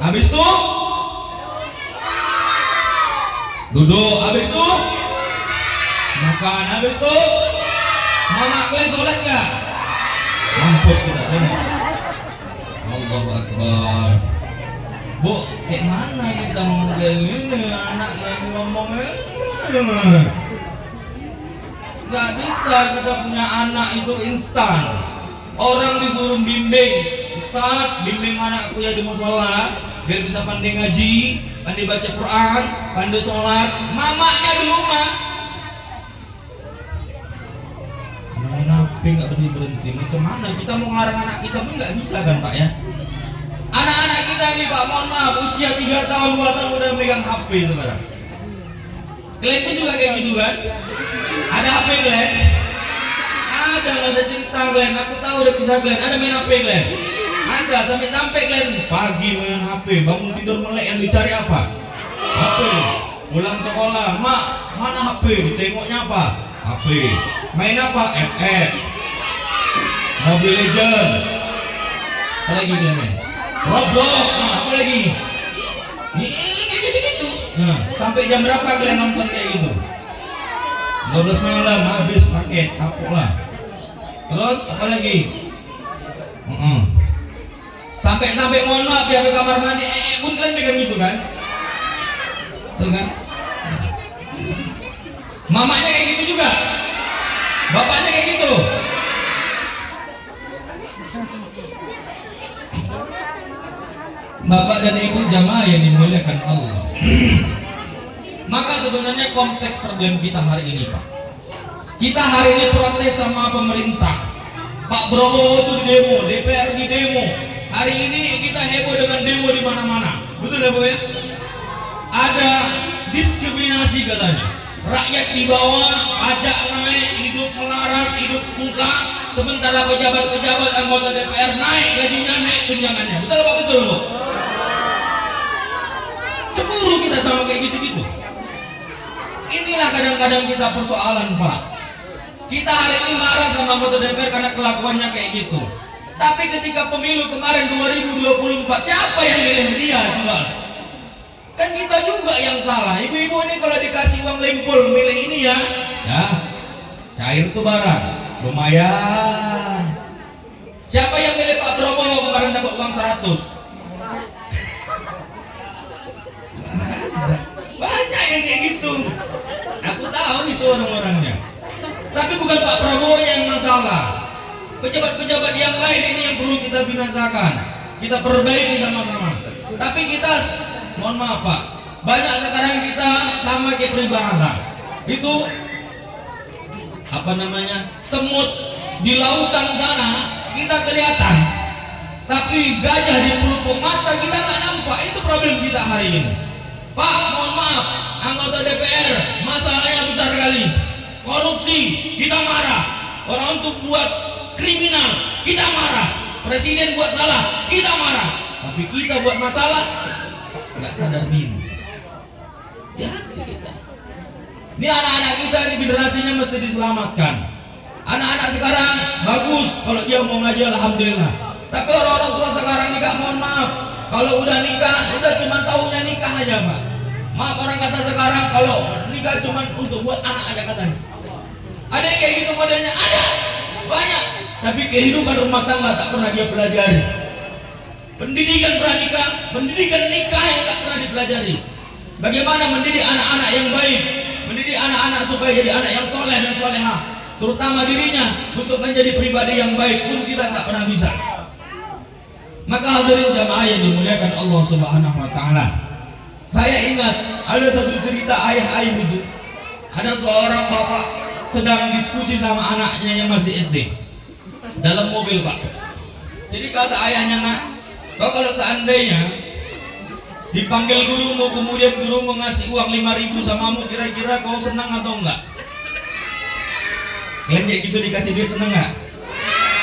Habis itu duduk, habis itu makan, habis itu mama kalian sholat nggak? Mampus kita demo. Allahu Akbar. Bu, kayak mana kita kayak gini anak lagi ngomongnya? Nggak bisa kita punya anak itu instan. Orang disuruh bimbing, Ustaz, bimbing anakku ya di musola biar bisa pandai ngaji, pandai baca Quran, pandai sholat. Mamanya di rumah main HP nggak berhenti. Macam mana kita mau ngelarang anak kita pun nggak bisa kan Pak ya? Anak-anak kita ini Pak, mohon maaf, usia 3 tahun, 2 tahun udah megang HP sekarang. Kalian pun juga kayak gitu kan? Ada HP kalian? Ada, nggak usah cerita kalian. Aku tahu udah kisah kalian. Ada main HP kalian? Ada, sampai-sampai kalian pagi main HP, bangun tidur melek, yang dicari apa? HP. Pulang sekolah, mak, mana HP? Ditengoknya apa? HP. Main apa? FF, Mobile Legend. Apa lagi kalian main? Roblox. Nah, apa lagi? Kayak gitu-gitu. Nah, sampai jam berapa kalian nonton kayak gitu? 12 malam habis paket, kapok lah. Terus apa lagi? Sampai mohon maaf ya ke kamar mandi, pun kalian pegang gitu kan? Betul kan? Mamanya kayak gitu juga, bapaknya kayak gitu. Bapak dan ibu jamaah yang dimuliakan Allah. Maka sebenarnya konteks problem kita hari ini Pak, kita hari ini protes sama pemerintah. Pak Prabowo itu di demo, DPR di demo. Hari ini kita heboh dengan demo di mana-mana. Betul ya Bu ya? Ada diskriminasi katanya. Rakyat di bawah, pajak naik, hidup melarat, hidup susah. Sementara pejabat-pejabat anggota DPR naik gajinya, naik tunjangannya. Betul Pak? Betul Bu? Cemburu kita sama kayak gitu-gitu. Inilah kadang-kadang kita persoalan Pak. Kita hari ini marah sama anggota DPR karena kelakuannya kayak gitu. Tapi ketika pemilu kemarin 2024, siapa yang milih dia coba? Kan kita juga yang salah. Ibu-ibu ini kalau dikasih uang lempul milih ini ya cair tuh barang, lumayan. Siapa yang milih Pak Prabowo kemarin dapat uang 100? Banyak yang kayak gitu. Aku tahu itu orang-orangnya. Tapi bukan Pak Prabowo yang masalah. Pejabat-pejabat yang lain ini yang perlu kita binasakan. Kita perbaiki sama-sama. Tapi kita, mohon maaf Pak, banyak sekarang kita sama kayak peribahasa. Itu apa namanya? Semut di lautan sana kita kelihatan. Tapi gajah di pelupuk mata kita nggak nampak. Itu problem kita hari ini. Pak, mohon maaf, anggota DPR masalahnya besar kali. Korupsi, kita marah. Orang untuk buat kriminal, kita marah. Presiden buat salah, kita marah. Tapi kita buat masalah, nggak sadar diri. Hati kita. Ini anak-anak kita, ini generasinya mesti diselamatkan. Anak-anak sekarang bagus kalau dia mau ngaji, alhamdulillah. Tapi orang-orang tua sekarang juga mohon maaf, kalau udah nikah, udah cuma tahunya nikah aja Pak. Maaf orang kata sekarang, kalau nikah cuma untuk buat anak aja katanya. Ada yang kayak gitu modelnya, ada banyak. Tapi kehidupan rumah tangga tak pernah dia pelajari. Pendidikan pranikah, pendidikan nikah yang tak pernah dipelajari. Bagaimana mendidik anak-anak yang baik, mendidik anak-anak supaya jadi anak yang soleh dan solehah, terutama dirinya untuk menjadi pribadi yang baik pun kita tak pernah bisa. Maka hadirin jamaah yang dimuliakan Allah Subhanahu wa taala. Saya ingat ada satu cerita ayah-ayah itu. Ada seorang bapak sedang diskusi sama anaknya yang masih SD dalam mobil Pak. Jadi kata ayahnya, nak, kau kalau seandainya dipanggil gurumu, kemudian gurumu ngasih uang 5.000 samamu, kira-kira kau senang atau enggak? Kalian kayak gitu dikasih duit senang enggak?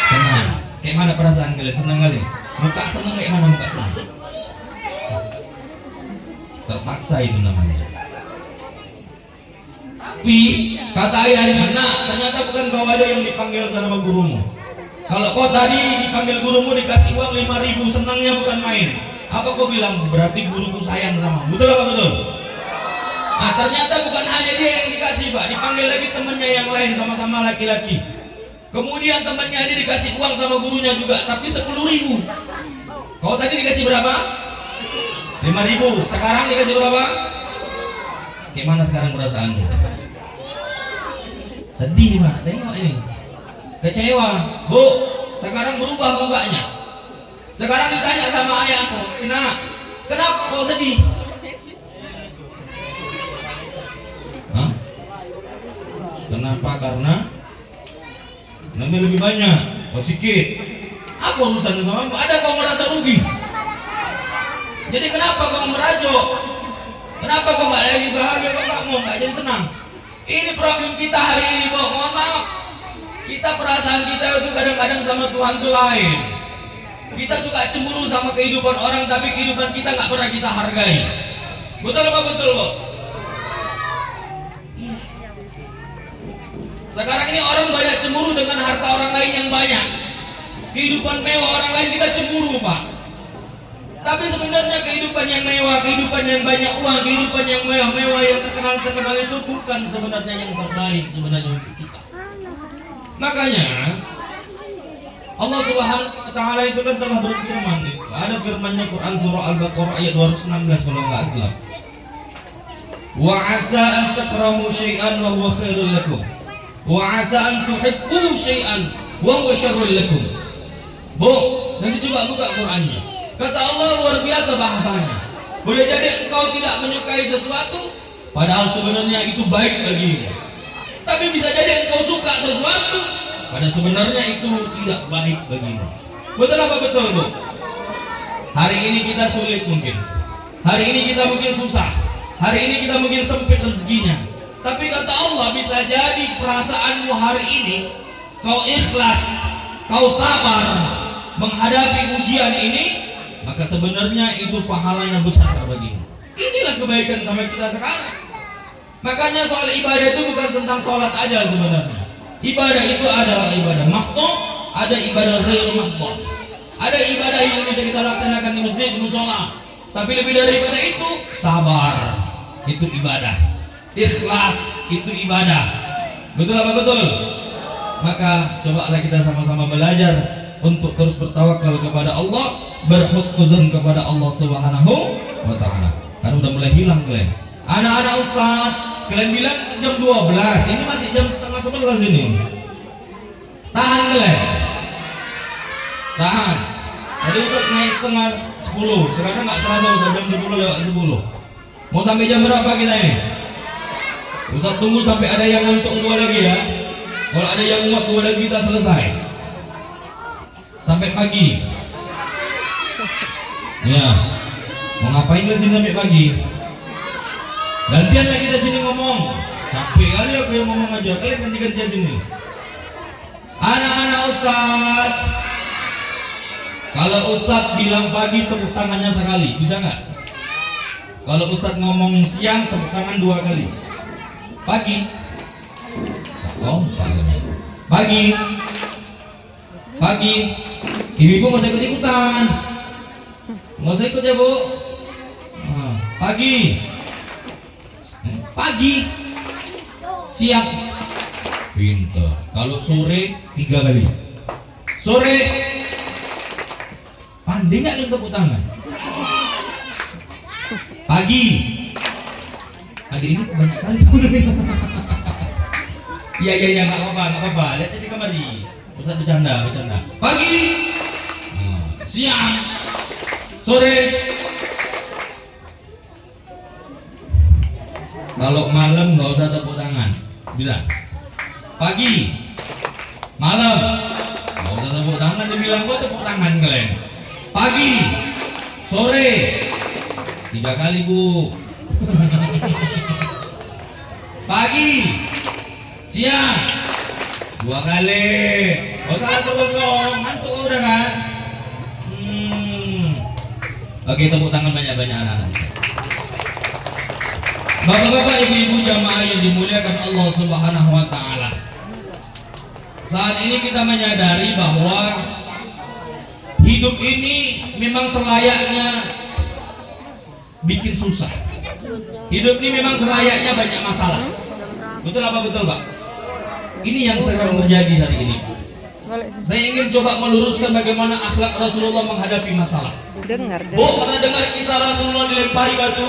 Senang. Kayak mana perasaan kalian? Senang kali? Muka senang kayak mana muka senang? Terpaksa itu namanya. Tapi kata ayahnya, nak, ternyata bukan kau aja yang dipanggil sama gurumu. Kalau kau tadi dipanggil gurumu dikasih uang 5.000, senangnya bukan main. Apa kau bilang? Berarti guruku sayang sama. Betul apa betul? Nah, ternyata bukan hanya dia yang dikasih, Pak. Dipanggil lagi temannya yang lain, sama-sama laki-laki. Kemudian temannya ini dikasih uang sama gurunya juga, tapi 10.000. Kau tadi dikasih berapa? 5.000. Sekarang dikasih berapa? Gimana sekarang perasaanmu? Sedih, Pak. Tengok ini. Kecewa. Bu, sekarang berubah mukanya. Sekarang ditanya sama ayahku, kenapa kau sedih? Hah? Kenapa? Karena nanti lebih banyak. Oh sedikit. Apa urusannya sama? Ada kau merasa rugi? Jadi kenapa kau merajuk? Kenapa kau nggak lagi bahagia? Kok kamu nggak jadi senang? Ini problem kita hari ini, Bu. Mohon maaf. Kita perasaan kita itu kadang-kadang sama Tuhan itu lain. Kita suka cemburu sama kehidupan orang, tapi kehidupan kita nggak pernah kita hargai. Betul apa betul, Bu? Sekarang ini orang banyak cemburu dengan harta orang lain yang banyak. Kehidupan mewah orang lain kita cemburu, Pak. Tapi sebenarnya kehidupan yang mewah, kehidupan yang banyak uang, kehidupan yang mewah-mewah yang terkenal itu bukan sebenarnya yang terbaik sebenarnya untuk kita. Makanya Allah Subhanahu wa taala itu kan telah berfirman, ada firman-Nya Quran surah Al-Baqarah ayat 216 kalau enggak salah. Wa 'asa an takrahu syai'an wa huwa khairul lakum. Wa 'asa an tuhibbu syai'an wa huwa syarrul lakum. Bu, nanti coba buka Qurannya. Kata Allah luar biasa bahasanya. Boleh jadi engkau tidak menyukai sesuatu padahal sebenarnya itu baik bagimu. Tapi bisa jadi engkau suka sesuatu padahal sebenarnya itu tidak baik bagimu. Betul apa betul, Bu? Hari ini kita sulit mungkin. Hari ini kita mungkin susah. Hari ini kita mungkin sempit rezekinya. Tapi kata Allah bisa jadi perasaanmu hari ini kau ikhlas, kau sabar menghadapi ujian ini, maka sebenarnya itu pahalanya besar bagimu. Inilah kebaikan sama kita sekarang. Makanya soal ibadah itu bukan tentang sholat aja sebenarnya. Ibadah itu ada ibadah mahdhah, ada ibadah ghairu mahdhah. Ada ibadah yang bisa kita laksanakan di masjid, musola. Tapi lebih daripada itu, sabar itu ibadah. Ikhlas itu ibadah. Betul apa betul? Maka cobalah kita sama-sama belajar untuk terus bertawakal kepada Allah, berhusnuzon kepada Allah Subhanahu wa taala. Kan udah mulai hilang kalian. Anak-anak Ustaz, kalian bilang jam 12, ini masih jam setengah 11 ini. Tahan kalian. Tahan. Tadi Ustaz naik setengah 10, sekarang nggak terasa udah jam 10 lewat 10. Mau sampai jam berapa kita ini? Ustaz tunggu sampai ada yang ngantuk dua lagi ya. Kalau ada yang muak dua lagi kita selesai. Sampai pagi. Ya. Mau ngapain kalian sini sampai pagi? Gantian lagi kita sini ngomong. Capek kali aku yang ngomong aja. Kalian ganti-gantian sini. Anak-anak Ustaz, kalau Ustaz bilang pagi tepuk tangannya sekali, bisa nggak? Kalau Ustaz ngomong siang tepuk tangan 2 kali. Pagi. Pagi. Pagi. Ibu-ibu nggak usah ikut-ikutan. Nggak usah ikut ya, Bu. Pagi. Pagi. Siang. Pintar. Kalau sore 3 kali. Sore. Pandai nggak kalian tepuk tangan? Pagi. Pagi ini banyak kali. Iya nggak apa-apa. Lihat aja kamari. Ustaz bercanda. Pagi. Siang. Sore. Kalau malam nggak usah tepuk tangan, bisa. Pagi, malam, nggak usah tepuk tangan. Dibilang gua tepuk tangan kalian. Pagi, sore, 3 kali Bu. Pagi, siang, 2 kali. Gak usah terus dong, ngantuk udah kan? Oke, tepuk tangan banyak-banyak anak-anak. Bapak-bapak, ibu-ibu jamaah yang dimuliakan Allah Subhanahu wa taala. Saat ini kita menyadari bahwa hidup ini memang selayaknya bikin susah. Hidup ini memang selayaknya banyak masalah. Betul apa betul Pak? Ini yang sedang terjadi hari ini. Saya ingin coba meluruskan bagaimana akhlak Rasulullah menghadapi masalah. Dengar. Bu, pernah dengar kisah Rasulullah dilempari batu?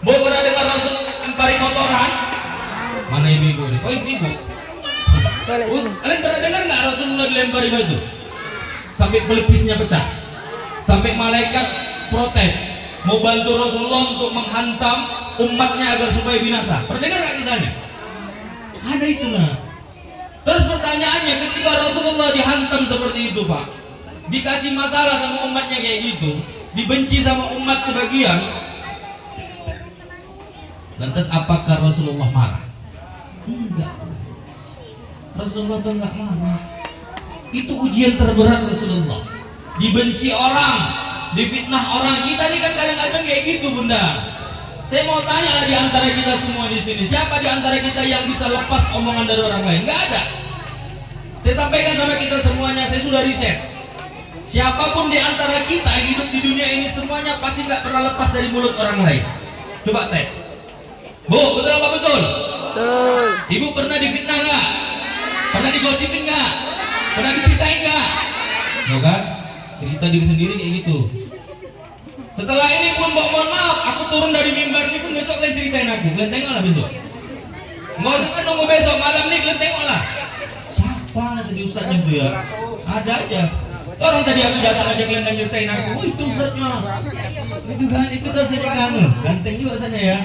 Bu, pernah dengar Rasulullah dilempari kotoran? Mana ibu-ibu ini? Oh ibu-ibu. Bu, kalian pernah dengar nggak Rasulullah dilempari batu? Sampai pelipisnya pecah. Sampai malaikat protes mau bantu Rasulullah untuk menghantam umatnya agar supaya binasa. Pernah dengar nggak kisahnya? Ada itu nah. Terus pertanyaannya, ketika Rasulullah dihantam seperti itu Pak, dikasih masalah sama umatnya kayak gitu, dibenci sama umat sebagian, lantas apakah Rasulullah marah? Enggak. Rasulullah tuh enggak marah. Itu ujian terberat Rasulullah. Dibenci orang, difitnah orang. Kita ini kan kadang-kadang kayak gitu Bunda. Saya mau tanya lah di antara kita semua di sini, siapa di antara kita yang bisa lepas omongan dari orang lain? Nggak ada. Saya sampaikan sama kita semuanya, saya sudah riset. Siapapun di antara kita hidup di dunia ini semuanya pasti nggak pernah lepas dari mulut orang lain. Coba tes. Bu, betul apa betul? Betul. Ibu pernah difitnah nggak? Pernah digosipin nggak? Pernah diceritain nggak? Nggak kan? Cerita diri sendiri kayak gitu. Setelah ini pun mohon maaf, aku turun dari mimbar ini pun besok kalian ceritain aku. Kalian tengok lah besok. Nggak usah nunggu besok, malam nih kalian tengok lah. Siapa tadi ustadznya tuh ya? Ada aja. Orang tadi aku datang aja kalian ceritain aku. Oh itu ustadznya. Itu kan, itu kan saja kan. Ganteng juga rasanya ya.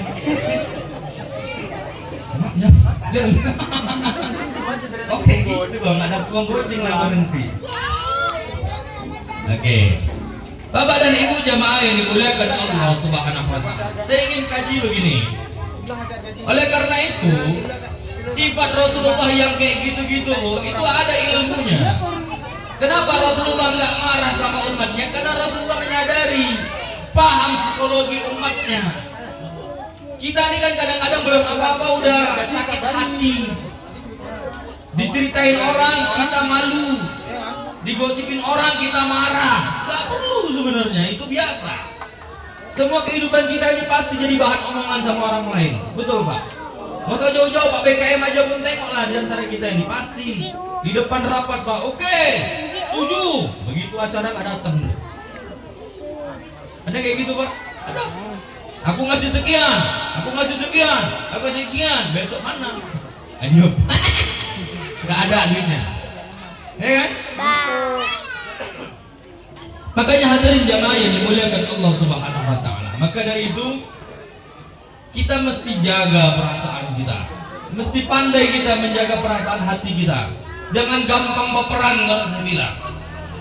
Maknya, jangan. Oke, gitu bang. Ada uang goceng lah nanti. Oke. Bapak dan Ibu jamaah yang dimuliakan Allah Subhanahu wa taala. Saya ingin kaji begini. Oleh karena itu, sifat Rasulullah yang kayak gitu-gitu, itu ada ilmunya. Kenapa Rasulullah nggak marah sama umatnya? Karena Rasulullah menyadari, paham psikologi umatnya. Kita ini kan kadang-kadang belum apa-apa udah sakit hati. Diceritain orang kita malu. Digosipin orang kita marah. Gak perlu sebenarnya, itu biasa. Semua kehidupan kita ini pasti jadi bahan omongan sama orang lain. Betul Pak? Masa jauh-jauh Pak BKM aja pun tengoklah di antara kita ini. Pasti di depan rapat Pak, oke, setuju. Begitu acara gak datang. Ada kayak gitu Pak? Ada. Aku ngasih sekian, aku ngasih sekian, aku ngasih sekian. Besok mana? Anyup. Gak ada duitnya. Ya kan? Makanya hadirin jamaah yang dimuliakan Allah Subhanahu wa taala. Maka dari itu kita mesti jaga perasaan kita. Mesti pandai kita menjaga perasaan hati kita. Jangan gampang berperang kalau saya bilang.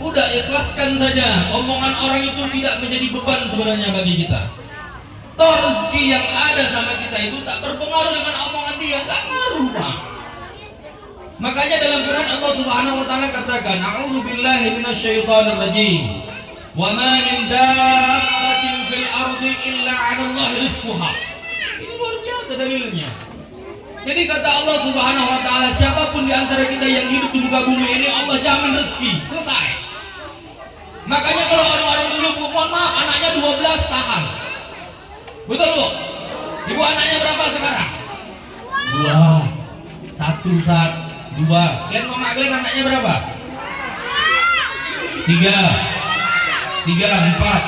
Udah ikhlaskan saja. Omongan orang itu tidak menjadi beban sebenarnya bagi kita. Toh rezeki yang ada sama kita itu tak berpengaruh dengan omongan dia, tak ngaruh Pak. Makanya dalam Quran Allah Subhanahu wa taala katakan, "A'udzu billahi minasyaitonir rajim. Wa ma min dabbatin fil ardi illa 'ala Allahi rizquha." Ini luar biasa dalilnya. Jadi kata Allah Subhanahu wa taala, siapapun di antara kita yang hidup di muka bumi ini Allah jamin rezeki, selesai. Makanya kalau orang-orang dulu, mohon maaf, anaknya 12 tahan. Betul Bu? Ibu anaknya berapa sekarang? 2. 1 saat 2. Kalian mama kalian anaknya berapa? 3. 4.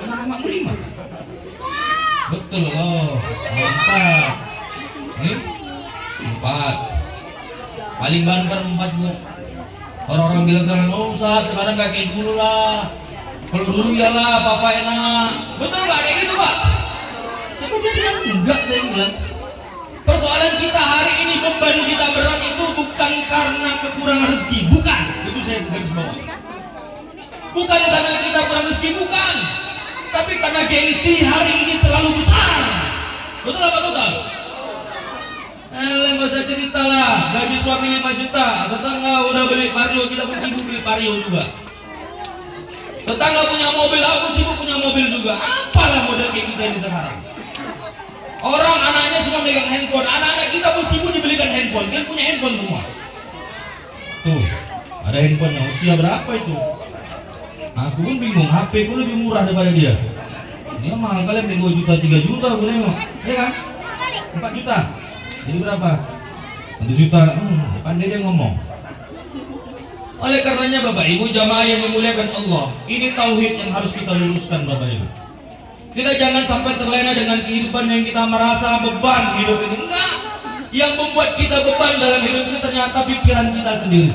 Anak mamamu 5. Betul loh. 4. Ini 4. Paling banter 4 Bu. Orang-orang bilang sekarang, oh Ustaz sekarang gak kayak dulu lah. Kalau dulu ya lah papa enak. Betul Pak kayak gitu Pak? Saya bilang enggak, saya bilang. Persoalan kita hari ini, beban kita berat itu bukan karena kekurangan rezeki, bukan. Itu saya garis bawah. Bukan karena kita kurang rezeki, bukan. Tapi karena gengsi hari ini terlalu besar. Betul apa betul? Nggak usah cerita lah. Gaji suami 5 juta, tetangga udah beli Vario, kita pun sibuk beli Vario juga. Tetangga punya mobil, aku sibuk punya mobil juga. Apalah model kayak kita ini sekarang. Orang anaknya suka megang handphone, anak-anak kita pun sibuk dibelikan handphone. Kalian punya handphone semua. Tuh, ada handphone yang usia berapa itu? Aku pun bingung, HP ku lebih murah daripada dia. Dia mahal kali, sampai 2 juta, 3 juta aku nengok, ya kan? 4 juta, jadi berapa? 1 juta, pandai dia ngomong. Oleh karenanya Bapak Ibu jamaah yang dimuliakan Allah, ini tauhid yang harus kita luruskan Bapak Ibu. Kita jangan sampai terlena dengan kehidupan yang kita merasa beban hidup ini. Enggak, yang membuat kita beban dalam hidup ini ternyata pikiran kita sendiri.